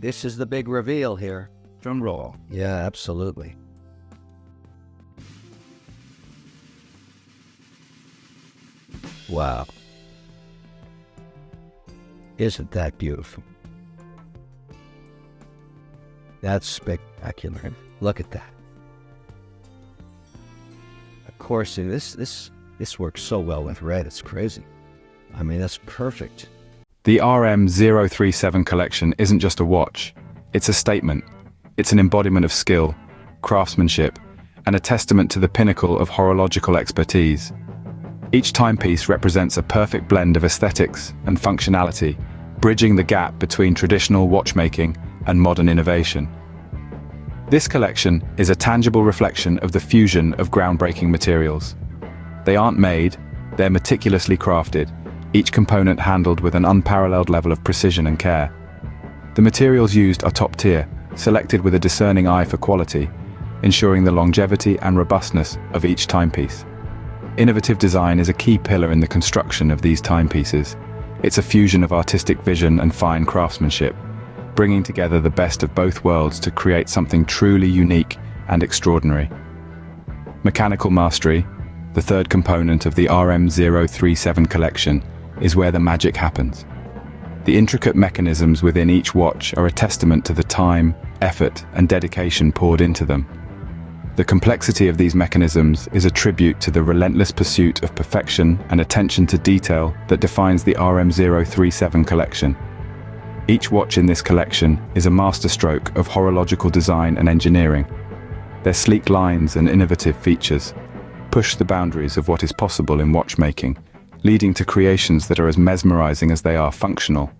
This is the big reveal here. Drum roll. Yeah, absolutely. Wow. Isn't that beautiful? That's spectacular. Look at that. Of course, this works so well with red. It's crazy. I mean, that's perfect. The RM037 collection isn't just a watch. It's a statement. It's an embodiment of skill, craftsmanship, and a testament to the pinnacle of horological expertise. Each timepiece represents a perfect blend of aesthetics and functionality, bridging the gap between traditional watchmaking and modern innovation. This collection is a tangible reflection of the fusion of groundbreaking materials. They aren't made, they're meticulously crafted, each component handled with an unparalleled level of precision and care. The materials used are top tier, selected with a discerning eye for quality, ensuring the longevity and robustness of each timepiece. Innovative design is a key pillar in the construction of these timepieces. It's a fusion of artistic vision and fine craftsmanship, bringing together the best of both worlds to create something truly unique and extraordinary. Mechanical mastery, the third component of the RM037 collection, is where the magic happens. The intricate mechanisms within each watch are a testament to the time, effort, and dedication poured into them. The complexity of these mechanisms is a tribute to the relentless pursuit of perfection and attention to detail that defines the RM037 collection. Each watch in this collection is a masterstroke of horological design and engineering. Their sleek lines and innovative features push the boundaries of what is possible in watchmaking, leading to creations that are as mesmerizing as they are functional.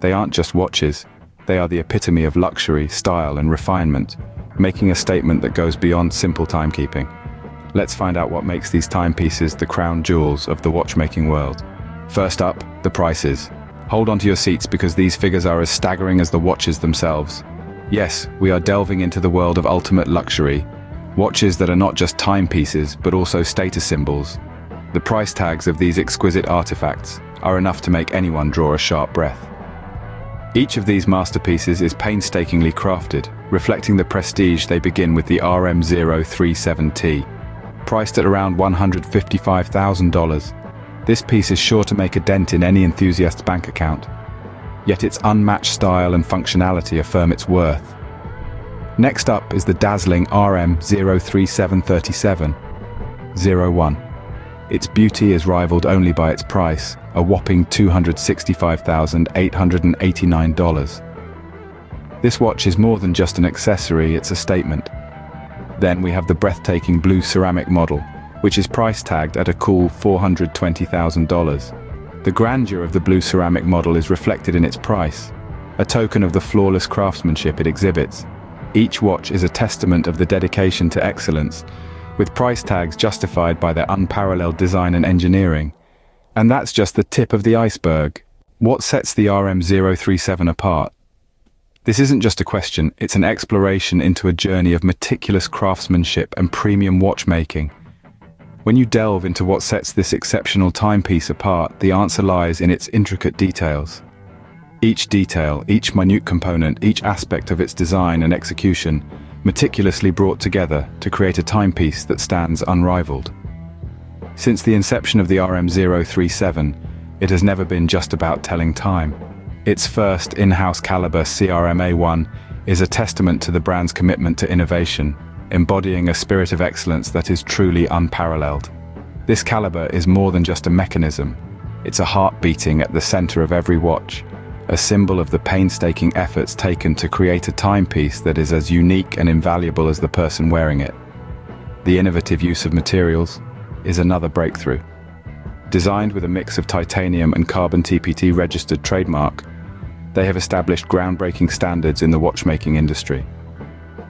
They aren't just watches, they are the epitome of luxury, style, and refinement, making a statement that goes beyond simple timekeeping. Let's find out what makes these timepieces the crown jewels of the watchmaking world. First up, the prices. Hold on to your seats because these figures are as staggering as the watches themselves. Yes, we are delving into the world of ultimate luxury, watches that are not just timepieces but also status symbols. The price tags of these exquisite artifacts are enough to make anyone draw a sharp breath. Each of these masterpieces is painstakingly crafted, reflecting the prestige. They begin with the RM037T, priced at around $155,000. This piece is sure to make a dent in any enthusiast's bank account, yet its unmatched style and functionality affirm its worth. Next up is the dazzling RM03737-01. Its beauty is rivaled only by its price, a whopping $265,889. This watch is more than just an accessory, it's a statement. Then we have the breathtaking blue ceramic model, which is price tagged at a cool $420,000. The grandeur of the blue ceramic model is reflected in its price, a token of the flawless craftsmanship it exhibits. Each watch is a testament of the dedication to excellence, with price tags justified by their unparalleled design and engineering. And that's just the tip of the iceberg. What sets the RM037 apart? This isn't just a question, it's an exploration into a journey of meticulous craftsmanship and premium watchmaking. When you delve into what sets this exceptional timepiece apart, the answer lies in its intricate details. Each detail, each minute component, each aspect of its design and execution, meticulously brought together to create a timepiece that stands unrivaled. Since the inception of the RM037, it has never been just about telling time. Its first in-house caliber CRMA1 is a testament to the brand's commitment to innovation, embodying a spirit of excellence that is truly unparalleled. This caliber is more than just a mechanism. It's a heart beating at the center of every watch, a symbol of the painstaking efforts taken to create a timepiece that is as unique and invaluable as the person wearing it. The innovative use of materials is another breakthrough. Designed with a mix of titanium and carbon TPT registered trademark, they have established groundbreaking standards in the watchmaking industry.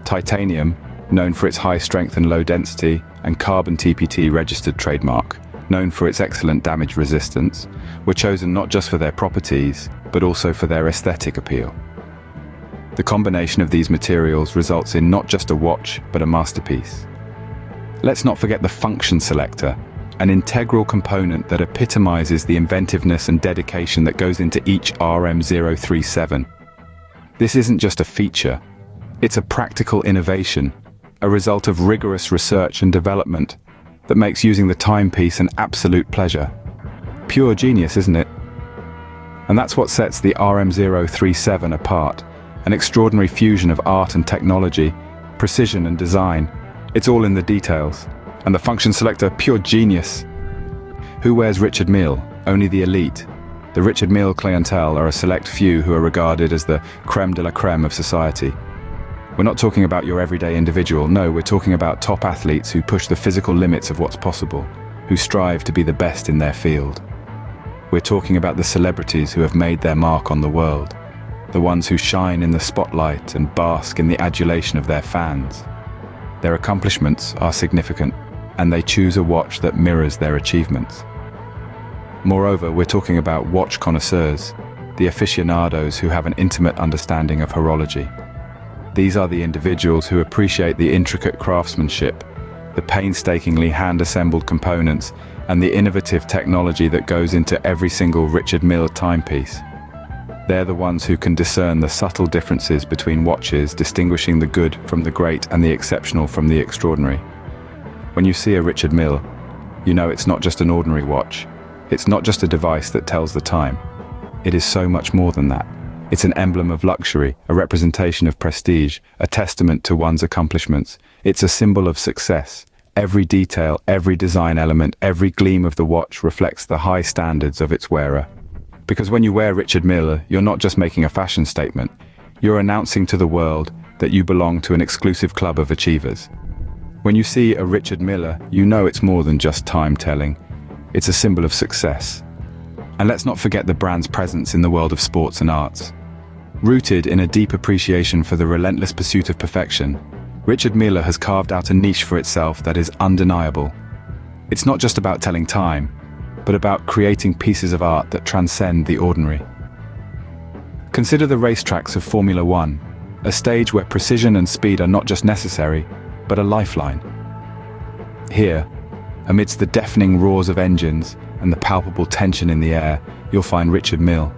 Titanium, known for its high strength and low density, and carbon TPT registered trademark, known for its excellent damage resistance, were chosen not just for their properties, but also for their aesthetic appeal. The combination of these materials results in not just a watch, but a masterpiece. Let's not forget the function selector, an integral component that epitomizes the inventiveness and dedication that goes into each RM037. This isn't just a feature. It's a practical innovation, a result of rigorous research and development that makes using the timepiece an absolute pleasure. Pure genius, isn't it? And that's what sets the RM037 apart, an extraordinary fusion of art and technology, precision and design. It's all in the details. And the function selector, pure genius. Who wears Richard Mille? Only the elite. The Richard Mille clientele are a select few who are regarded as the creme de la creme of society. We're not talking about your everyday individual, no, we're talking about top athletes who push the physical limits of what's possible, who strive to be the best in their field. We're talking about the celebrities who have made their mark on the world, the ones who shine in the spotlight and bask in the adulation of their fans. Their accomplishments are significant, and they choose a watch that mirrors their achievements. Moreover, we're talking about watch connoisseurs, the aficionados who have an intimate understanding of horology. These are the individuals who appreciate the intricate craftsmanship, the painstakingly hand-assembled components, and the innovative technology that goes into every single Richard Mille timepiece. They're the ones who can discern the subtle differences between watches, distinguishing the good from the great and the exceptional from the extraordinary. When you see a Richard Mille, you know it's not just an ordinary watch. It's not just a device that tells the time. It is so much more than that. It's an emblem of luxury, a representation of prestige, a testament to one's accomplishments. It's a symbol of success. Every detail, every design element, every gleam of the watch reflects the high standards of its wearer. Because when you wear Richard Mille, you're not just making a fashion statement. You're announcing to the world that you belong to an exclusive club of achievers. When you see a Richard Mille, you know it's more than just time telling. It's a symbol of success. And let's not forget the brand's presence in the world of sports and arts. Rooted in a deep appreciation for the relentless pursuit of perfection, Richard Mille has carved out a niche for itself that is undeniable. It's not just about telling time, but about creating pieces of art that transcend the ordinary. Consider the racetracks of Formula One, a stage where precision and speed are not just necessary, but a lifeline. Here, amidst the deafening roars of engines and the palpable tension in the air, you'll find Richard Mille.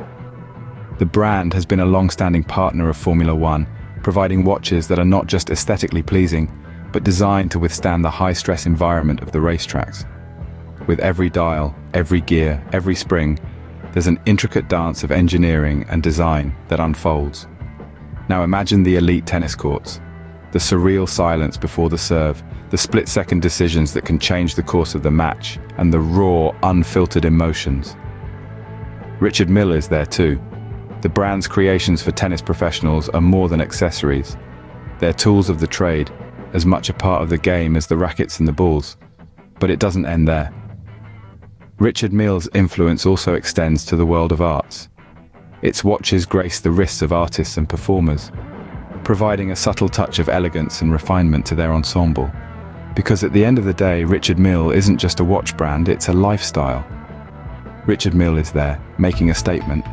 The brand has been a long-standing partner of Formula One, providing watches that are not just aesthetically pleasing, but designed to withstand the high-stress environment of the racetracks. With every dial, every gear, every spring, there's an intricate dance of engineering and design that unfolds. Now imagine the elite tennis courts, the surreal silence before the serve, the split-second decisions that can change the course of the match, and the raw, unfiltered emotions. Richard Mille is there too. The brand's creations for tennis professionals are more than accessories. They're tools of the trade, as much a part of the game as the rackets and the balls. But it doesn't end there. Richard Mille's influence also extends to the world of arts. Its watches grace the wrists of artists and performers, providing a subtle touch of elegance and refinement to their ensemble. Because at the end of the day, Richard Mille isn't just a watch brand, it's a lifestyle. Richard Mille is there, making a statement,